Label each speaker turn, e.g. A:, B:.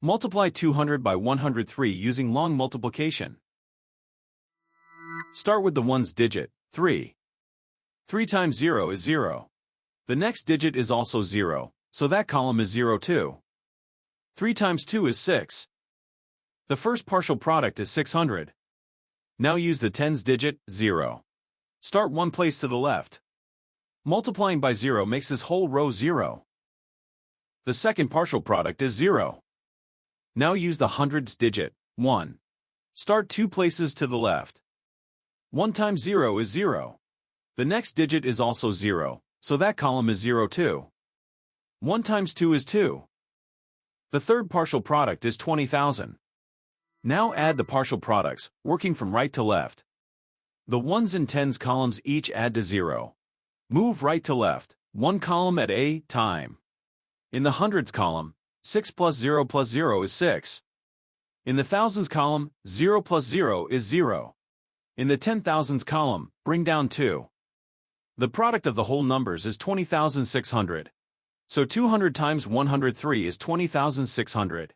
A: Multiply 200 by 103 using long multiplication. Start with the ones digit, 3. 3 times 0 is 0. The next digit is also 0, so that column is 0 too. 3 times 2 is 6. The first partial product is 600. Now use the tens digit, 0. Start one place to the left. Multiplying by 0 makes this whole row 0. The second partial product is 0. Now use the hundreds digit, 1. Start two places to the left. 1 times 0 is 0. The next digit is also 0, so that column is 0 too. 1 times 2 is 2. The third partial product is 20,000. Now add the partial products, working from right to left. The ones and tens columns each add to 0. Move right to left, one column at a time. In the hundreds column, 6 plus 0 is 6. In the thousands column, 0 plus 0 is 0. In the 10,000s column, bring down 2. The product of the whole numbers is 20,600. So 200 times 103 is 20,600.